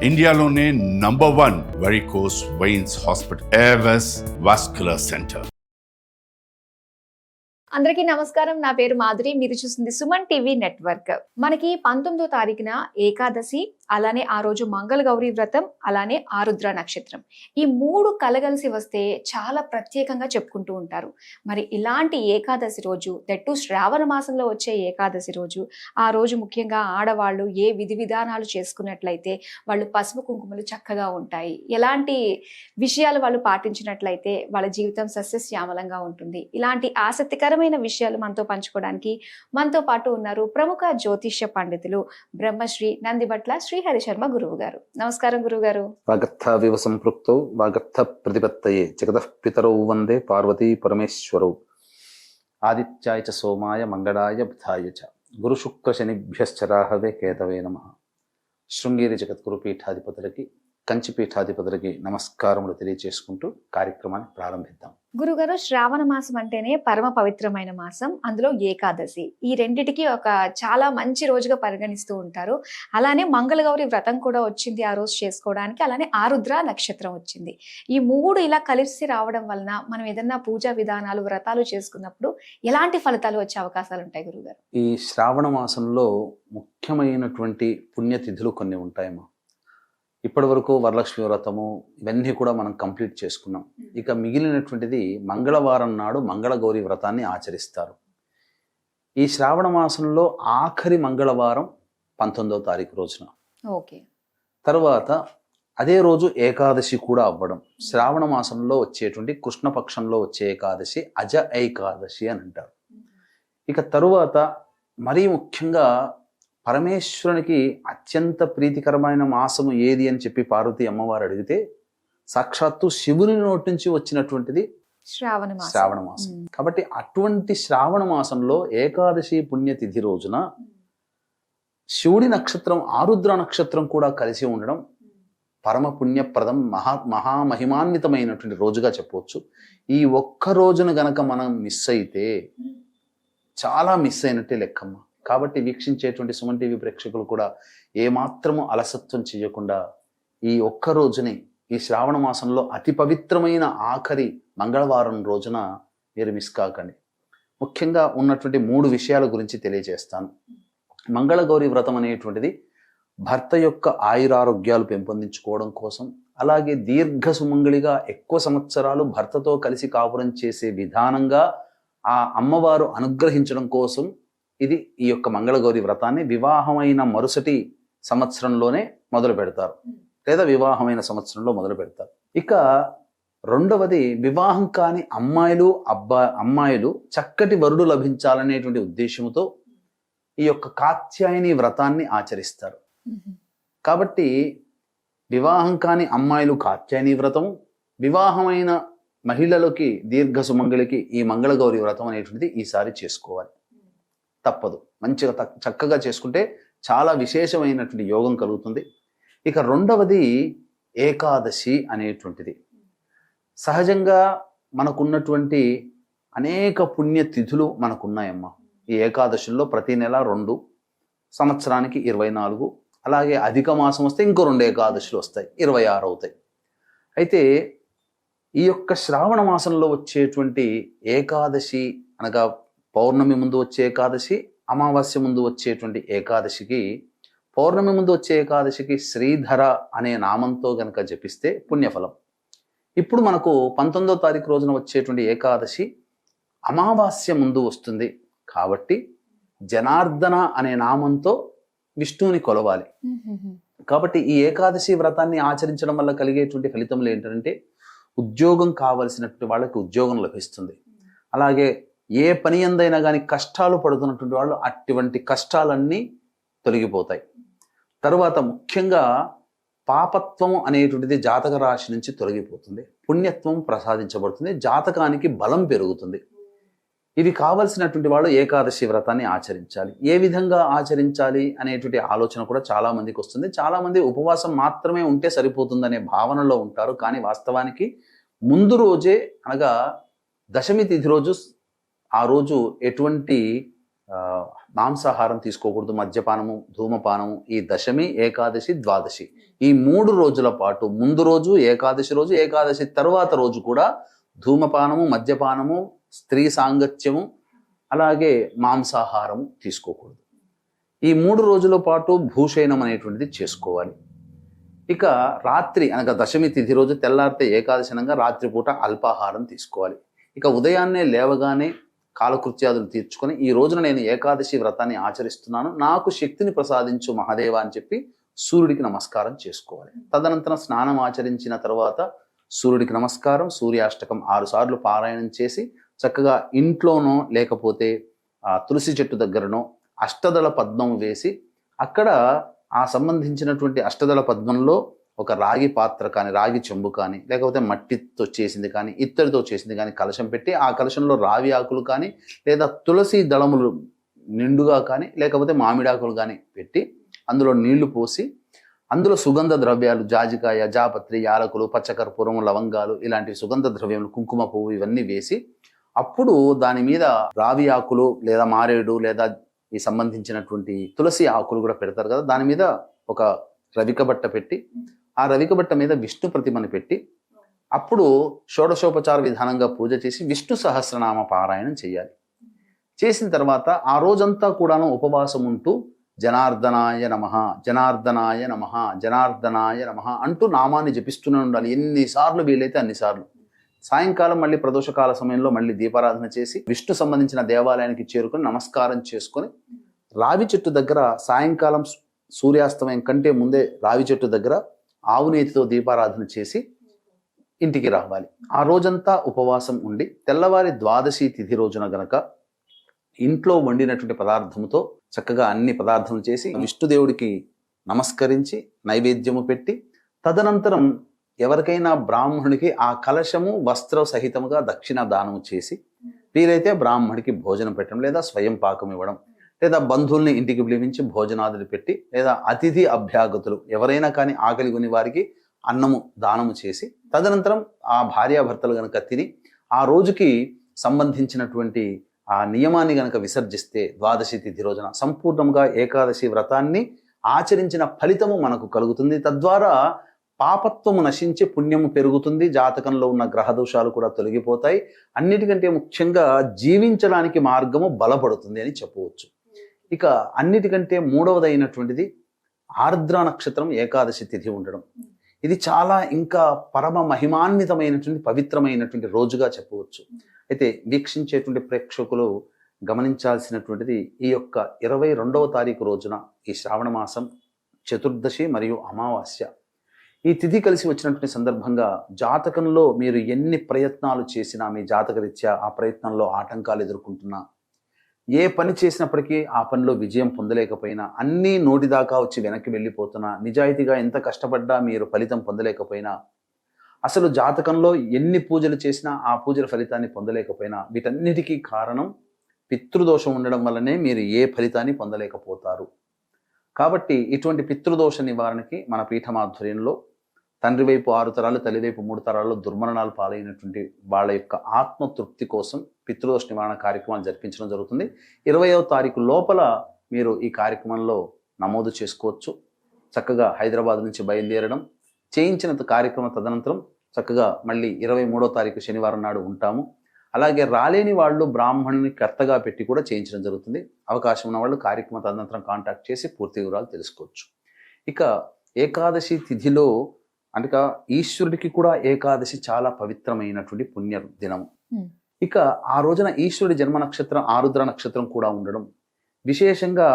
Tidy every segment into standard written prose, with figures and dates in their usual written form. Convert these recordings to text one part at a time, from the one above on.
ఇండియాలోనే number 1 varicose veins hospital Avis vascular centre. అందరికీ నమస్కారం. నా పేరు మాధురి. మీరు చూస్తుంది సుమన్ టీవీ నెట్వర్క్. మనకి 19వ తారీఖున ఏకాదశి, అలానే ఆ రోజు మంగళ గౌరీ వ్రతం, అలానే ఆరుద్ర నక్షత్రం. ఈ 3 కలగలిసి వస్తే చాలా ప్రత్యేకంగా చెప్పుకుంటూ ఉంటారు. మరి ఇలాంటి ఏకాదశి రోజు, దట్టు శ్రావణ మాసంలో వచ్చే ఏకాదశి రోజు, ఆ రోజు ముఖ్యంగా ఆడవాళ్ళు ఏ విధి విధానాలు చేసుకున్నట్లయితే వాళ్ళు పసుపు కుంకుమలు చక్కగా ఉంటాయి, ఎలాంటి విషయాలు వాళ్ళు పాటించినట్లయితే వాళ్ళ జీవితం సస్యశ్యామలంగా ఉంటుంది, ఇలాంటి ఆసక్తికరమైన విషయాలు మనతో పంచుకోవడానికి మనతో పాటు ఉన్నారు ప్రముఖ జ్యోతిష్య పండితులు బ్రహ్మశ్రీ నందిబట్ల శ్రీహరి శర్మ గురువు గారు. నమస్కారం గురువు గారు. వాగర్థావివ సంపృక్తౌ వాగర్థ ప్రతిపత్తయే జగతః పితరౌ వందే పార్వతీ పరమేశ్వరౌ. ఆదిత్యాయ చ సోమాయ మంగళాయ బుధాయ చ గురు శుక్ర శనిభ్యశ్చ రాహవే కేతవే నమః. శృంగేరి జగద్గురు పీఠాధిపతులకి, కంచి పీఠాధిపతులకి నమస్కారములు తెలియజేసుకుంటూ కార్యక్రమాన్ని ప్రారంభిద్దాం. గురుగారు, శ్రావణ మాసం అంటేనే పరమ పవిత్రమైన మాసం, అందులో ఏకాదశి. ఈ రెండిటికి ఒక చాలా మంచి రోజుగా పరిగణిస్తూ ఉంటారు. అలానే మంగళగౌరి వ్రతం కూడా వచ్చింది ఆ రోజు చేసుకోవడానికి, అలానే ఆరుద్ర నక్షత్రం వచ్చింది. ఈ 3 ఇలా కలిసి రావడం వలన మనం ఏదన్నా పూజా విధానాలు, వ్రతాలు చేసుకున్నప్పుడు ఎలాంటి ఫలితాలు వచ్చే అవకాశాలు ఉంటాయి గురుగారు? ఈ శ్రావణ మాసంలో ముఖ్యమైనటువంటి పుణ్యతిథులు కొన్ని ఉంటాయమ్మా. ఇప్పటి వరకు వరలక్ష్మి వ్రతము ఇవన్నీ కూడా మనం కంప్లీట్ చేసుకున్నాం. ఇక మిగిలినటువంటిది మంగళవారం నాడు మంగళగౌరి వ్రతాన్ని ఆచరిస్తారు. ఈ శ్రావణ మాసంలో ఆఖరి మంగళవారం 19వ తారీఖు రోజున. ఓకే. తర్వాత అదే రోజు ఏకాదశి కూడా అవ్వడం. శ్రావణ మాసంలో వచ్చేటువంటి కృష్ణపక్షంలో వచ్చే ఏకాదశి అజ ఏకాదశి అని అంటారు. ఇక తరువాత మరీ ముఖ్యంగా పరమేశ్వరునికి అత్యంత ప్రీతికరమైన మాసము ఏది అని చెప్పి పార్వతీ అమ్మవారు అడిగితే సాక్షాత్తు శివుని నోటి నుంచి వచ్చినటువంటిది శ్రావణ మాసం. కాబట్టి అటువంటి శ్రావణ మాసంలో ఏకాదశి పుణ్యతిథి రోజున శివుడి నక్షత్రం ఆరుద్ర నక్షత్రం కూడా కలిసి ఉండడం పరమ పుణ్యప్రదం, మహామహిమాన్వితమైనటువంటి రోజుగా చెప్పవచ్చు. ఈ ఒక్క రోజున గనక మనం మిస్ అయితే చాలా మిస్ అయినట్టే లెక్కమ్మ. కాబట్టి వీక్షించేటువంటి సుమన్ టీవీ ప్రేక్షకులు కూడా ఏమాత్రము అలసత్వం చేయకుండా ఈ ఒక్క రోజుని, ఈ శ్రావణ మాసంలో అతి పవిత్రమైన ఆఖరి మంగళవారం రోజున మీరు మిస్ కాకండి. ముఖ్యంగా ఉన్నటువంటి 3 విషయాల గురించి తెలియజేస్తాను. మంగళగౌరి వ్రతం అనేటువంటిది భర్త యొక్క ఆయురారోగ్యాలు పెంపొందించుకోవడం కోసం, అలాగే దీర్ఘ సుమంగళిగా ఎక్కువ సంవత్సరాలు భర్తతో కలిసి కాపురం చేసే విధానంగా ఆ అమ్మవారు అనుగ్రహించడం కోసం ఇది ఈ యొక్క మంగళగౌరి వ్రతాన్ని వివాహమైన మరుసటి సంవత్సరంలోనే మొదలు పెడతారు, లేదా వివాహమైన సంవత్సరంలో మొదలు పెడతారు. ఇక రెండవది, వివాహం కాని అమ్మాయిలు చక్కటి వరుడు లభించాలనేటువంటి ఉద్దేశంతో ఈ యొక్క కాత్యాయని వ్రతాన్ని ఆచరిస్తారు. కాబట్టి వివాహం కాని అమ్మాయిలు కాత్యాయని వ్రతం, వివాహమైన మహిళలకి దీర్ఘ సుమంగళికి ఈ మంగళగౌరి వ్రతం అనేటువంటిది ఈసారి చేసుకోవాలి, తప్పదు. మంచిగా చక్కగా చేసుకుంటే చాలా విశేషమైనటువంటి యోగం కలుగుతుంది. ఇక రెండవది ఏకాదశి అనేటువంటిది. సహజంగా మనకున్నటువంటి అనేక పుణ్యతిథులు మనకున్నాయమ్మా. ఈ ఏకాదశుల్లో ప్రతి నెల 2, సంవత్సరానికి 24, అలాగే అధిక మాసం వస్తే ఇంకో 2 ఏకాదశులు వస్తాయి, 26 అవుతాయి. అయితే ఈ యొక్క శ్రావణ మాసంలో వచ్చేటువంటి ఏకాదశి అనగా పౌర్ణమి ముందు వచ్చే ఏకాదశి, అమావాస్య ముందు వచ్చేటువంటి ఏకాదశికి, పౌర్ణమి ముందు వచ్చే ఏకాదశికి శ్రీధర అనే నామంతో గనక జపిస్తే పుణ్యఫలం. ఇప్పుడు మనకు 19వ తారీఖు రోజున వచ్చేటువంటి ఏకాదశి అమావాస్య ముందు వస్తుంది కాబట్టి జనార్దన అనే నామంతో విష్ణువుని కొలవాలి. కాబట్టి ఈ ఏకాదశి వ్రతాన్ని ఆచరించడం వల్ల కలిగేటువంటి ఫలితములు ఏంటంటే, ఉద్యోగం కావలసినటువంటి వాళ్ళకి ఉద్యోగం లభిస్తుంది. అలాగే ఏ పని ఎందైనా కానీ కష్టాలు పడుతున్నటువంటి వాళ్ళు అటువంటి కష్టాలన్నీ తొలగిపోతాయి. తరువాత ముఖ్యంగా పాపత్వము అనేటువంటిది జాతక రాశి నుంచి తొలగిపోతుంది, పుణ్యత్వం ప్రసాదించబడుతుంది, జాతకానికి బలం పెరుగుతుంది. ఇవి కావలసినటువంటి వాళ్ళు ఏకాదశి వ్రతాన్ని ఆచరించాలి. ఏ విధంగా ఆచరించాలి అనేటువంటి ఆలోచన కూడా చాలా మందికి వస్తుంది. చాలా మంది ఉపవాసం మాత్రమే ఉంటే సరిపోతుందనే భావనలో ఉంటారు. కానీ వాస్తవానికి ముందు రోజే, అనగా దశమి తిథి రోజు, ఆ రోజు ఎటువంటి మాంసాహారం తీసుకోకూడదు, మద్యపానము, ధూమపానము. ఈ దశమి, ఏకాదశి, ద్వాదశి ఈ 3 రోజుల పాటు, ముందు రోజు ఏకాదశి రోజు, ఏకాదశి తర్వాత రోజు కూడా ధూమపానము, మద్యపానము, స్త్రీ సాంగత్యము, అలాగే మాంసాహారము తీసుకోకూడదు. ఈ 3 రోజుల పాటు భూషయనం అనేటువంటిది చేసుకోవాలి. ఇక రాత్రి అనగా దశమి తిథి రోజు తెల్లారితే ఏకాదశనంగా రాత్రిపూట అల్పాహారం తీసుకోవాలి. ఇక ఉదయాన్నే లేవగానే కాలకృత్యాదులు తీర్చుకొని ఈ రోజున నేను ఏకాదశి వ్రతాన్ని ఆచరిస్తున్నాను, నాకు శక్తిని ప్రసాదించు మహాదేవ అని చెప్పి సూర్యుడికి నమస్కారం చేసుకోవాలి. తదనంతరం స్నానం ఆచరించిన తర్వాత సూర్యుడికి నమస్కారం, సూర్యాష్టకం 6 సార్లు పారాయణం చేసి చక్కగా ఇంట్లోనో లేకపోతే తులసి చెట్టు దగ్గరనో అష్టదళ పద్మం వేసి అక్కడ ఆ సంబంధించినటువంటి అష్టదళ పద్మంలో ఒక రాగి పాత్ర కానీ, రాగి చెంబు కానీ, లేకపోతే మట్టితో చేసింది కానీ, ఇత్తడితో చేసింది కానీ కలశం పెట్టి ఆ కలశంలో రావి ఆకులు కానీ, లేదా తులసి దళములు నిండుగా కానీ, లేకపోతే మామిడాకులు కానీ పెట్టి అందులో నీళ్లు పోసి అందులో సుగంధ ద్రవ్యాలు, జాజికాయ, జాపత్రి, యాలకులు, పచ్చకర్పూరం, లవంగాలు ఇలాంటి సుగంధ ద్రవ్యములు, కుంకుమ పువ్వు ఇవన్నీ వేసి అప్పుడు దాని మీద రావి ఆకులు లేదా మారేడు లేదా ఈ సంబంధించినటువంటి తులసి ఆకులు కూడా పెడతారు కదా, దాని మీద ఒక రవిక బట్ట పెట్టి ఆ రవిక బట్ట మీద విష్ణు ప్రతిమను పెట్టి అప్పుడు షోడశోపచార విధానంగా పూజ చేసి విష్ణు సహస్రనామ పారాయణం చేయాలి. చేసిన తర్వాత ఆ రోజంతా కూడాను ఉపవాసం ఉంటూ జనార్దనాయ నమః, జనార్దనాయ నమః, జనార్దనాయ నమః అంటూ నామాన్ని జపిస్తూనే ఉండాలి. ఎన్నిసార్లు వీలైతే అన్నిసార్లు. సాయంకాలం మళ్ళీ ప్రదోషకాల సమయంలో మళ్ళీ దీపారాధన చేసి విష్ణు సంబంధించిన దేవాలయానికి చేరుకొని నమస్కారం చేసుకొని రావి చెట్టు దగ్గర సాయంకాలం సూర్యాస్తమయం కంటే ముందే రావి చెట్టు దగ్గర ఆవు నేతితో దీపారాధన చేసి ఇంటికి రావాలి. ఆ రోజంతా ఉపవాసం ఉండి తెల్లవారి ద్వాదశి తిథి రోజున గనక ఇంట్లో వండినటువంటి పదార్థముతో చక్కగా అన్ని పదార్థం చేసి విష్ణుదేవుడికి నమస్కరించి నైవేద్యము పెట్టి తదనంతరం ఎవరికైనా బ్రాహ్మణుడికి ఆ కలశము వస్త్ర సహితముగా దక్షిణ దానము చేసి వీలైతే బ్రాహ్మడికి భోజనం పెట్టడం, లేదా స్వయం పాకం ఇవ్వడం, లేదా బంధువుల్ని ఇంటికి పిలిపించి భోజనాదులు పెట్టి, లేదా అతిథి అభ్యాగతులు ఎవరైనా కానీ ఆకలి కొని వారికి అన్నము దానము చేసి తదనంతరం ఆ భార్యాభర్తలు గనక తిని ఆ రోజుకి సంబంధించినటువంటి ఆ నియమాన్ని గనక విసర్జిస్తే ద్వాదశి తిథి రోజున సంపూర్ణంగా ఏకాదశి వ్రతాన్ని ఆచరించిన ఫలితము మనకు కలుగుతుంది. తద్వారా పాపత్వము నశించి పుణ్యము పెరుగుతుంది, జాతకంలో ఉన్న గ్రహ దోషాలు కూడా తొలగిపోతాయి, అన్నిటికంటే ముఖ్యంగా జీవించడానికి మార్గము బలపడుతుంది అని చెప్పవచ్చు. ఇక అన్నిటికంటే మూడవదైనటువంటిది ఆర్ద్ర నక్షత్రం ఏకాదశి తిథి ఉండడం. ఇది చాలా ఇంకా పరమ మహిమాన్వితమైనటువంటి పవిత్రమైనటువంటి రోజుగా చెప్పవచ్చు. అయితే వీక్షించేటువంటి ప్రేక్షకులు గమనించాల్సినటువంటిది ఈ యొక్క 22వ తారీఖు రోజున ఈ శ్రావణ మాసం చతుర్దశి మరియు అమావాస్య ఈ తిథి కలిసి వచ్చినటువంటి సందర్భంగా జాతకంలో మీరు ఎన్ని ప్రయత్నాలు చేసినా, మీ జాతకరీత్యా ఆ ప్రయత్నంలో ఆటంకాలు ఎదుర్కొంటున్నా, ఏ పని చేసినప్పటికీ ఆ పనిలో విజయం పొందలేకపోయినా, అన్నీ నోటిదాకా వచ్చి వెనక్కి వెళ్ళిపోతున్నా, నిజాయితీగా ఎంత కష్టపడ్డా మీరు ఫలితం పొందలేకపోయినా, అసలు జాతకంలో ఎన్ని పూజలు చేసినా ఆ పూజల ఫలితాన్ని పొందలేకపోయినా, వీటన్నిటికీ కారణం పితృదోషం ఉండడం వల్లనే మీరు ఏ ఫలితాన్ని పొందలేకపోతారు. కాబట్టి ఇటువంటి పితృదోష నివారణకి మన పీఠమాధ్వర్యంలో తండ్రి వైపు 6 తరాలు, తల్లి వైపు 3 తరాల్లో దుర్మరణాలు పాలైనటువంటి వాళ్ళ యొక్క ఆత్మతృప్తి కోసం పితృదోష నివారణ కార్యక్రమాలు జరిపించడం జరుగుతుంది. 20వ తారీఖు లోపల మీరు ఈ కార్యక్రమంలో నమోదు చేసుకోవచ్చు. చక్కగా హైదరాబాద్ నుంచి బయలుదేరడం, చేయించిన కార్యక్రమం తదనంతరం చక్కగా మళ్ళీ 23వ తారీఖు శనివారం నాడు ఉంటాము. అలాగే రాలేని వాళ్ళు బ్రాహ్మణుని కర్తగా పెట్టి కూడా చేయించడం జరుగుతుంది. అవకాశం ఉన్న వాళ్ళు కార్యక్రమం తదనంతరం కాంటాక్ట్ చేసి పూర్తి వివరాలు తెలుసుకోవచ్చు. ఇక ఏకాదశి తిథిలో అనగా ఈశ్వరుడికి కూడా ఏకాదశి చాలా పవిత్రమైనటువంటి పుణ్య దినము. ఇక ఆ రోజున ఈశ్వరుడి జన్మ నక్షత్రం ఆరుద్ర నక్షత్రం కూడా ఉండడం, విశేషంగా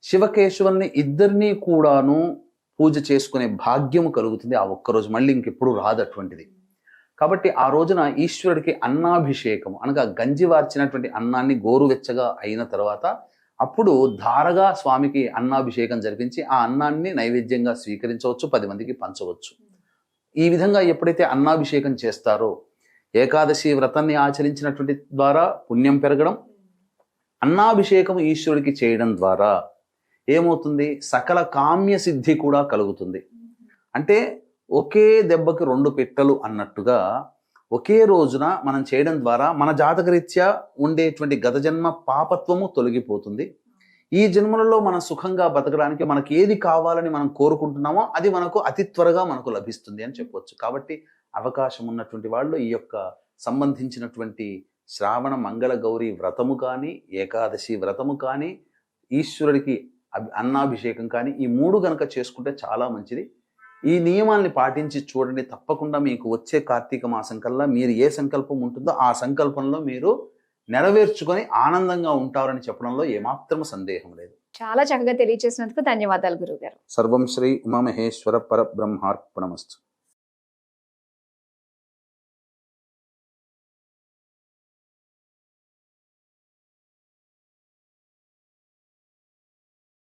శివకేశవుల్ని ఇద్దరినీ కూడాను పూజ చేసుకునే భాగ్యము కలుగుతుంది ఆ ఒక్కరోజు. మళ్ళీ ఇంకెప్పుడు రాదు అటువంటిది. కాబట్టి ఆ రోజున ఈశ్వరుడికి అన్నాభిషేకం అనగా గంజి వార్చినటువంటి అన్నాన్ని గోరువెచ్చగా అయిన తర్వాత అప్పుడు ధారగా స్వామికి అన్నాభిషేకం జరిపించి ఆ అన్నాన్ని నైవేద్యంగా స్వీకరించవచ్చు, 10 మందికి పంచవచ్చు. ఈ విధంగా ఎప్పుడైతే అన్నాభిషేకం చేస్తారో ఏకాదశి వ్రతాన్ని ఆచరించినటువంటి ద్వారా పుణ్యం పెరగడం, అన్నాభిషేకం ఈశ్వరుడికి చేయడం ద్వారా ఏమవుతుంది, సకల కామ్య సిద్ధి కూడా కలుగుతుంది. అంటే ఒకే దెబ్బకి 2 పిట్టలు అన్నట్టుగా ఒకే రోజున మనం చేయడం ద్వారా మన జాతకరీత్యా ఉండేటువంటి గత జన్మ పాపత్వము తొలగిపోతుంది. ఈ జన్మలలో మనం సుఖంగా బతకడానికి మనకి ఏది కావాలని మనం కోరుకుంటున్నామో అది మనకు అతి త్వరగా మనకు లభిస్తుంది అని చెప్పవచ్చు. కాబట్టి అవకాశం ఉన్నటువంటి వాళ్ళు ఈ యొక్క సంబంధించినటువంటి శ్రావణ మంగళ గౌరీ వ్రతము కానీ, ఏకాదశి వ్రతము కానీ, ఈశ్వరుడికి అన్నాభిషేకం కానీ, ఈ 3 గనక చేసుకుంటే చాలా మంచిది. ఈ నియమాల్ని పాటించి చూడండి. తప్పకుండా మీకు వచ్చే కార్తీక మాసం కల్లా మీరు ఏ సంకల్పం ఉంటుందో ఆ సంకల్పంలో మీరు నెరవేర్చుకొని ఆనందంగా ఉంటారని చెప్పడంలో ఏమాత్రం సందేహం లేదు. చాలా చక్కగా తెలియజేసినందుకు ధన్యవాదాలు గురువు గారు. సర్వం శ్రీ ఉమామహేశ్వర పరబ్రహ్మార్పణమస్తు.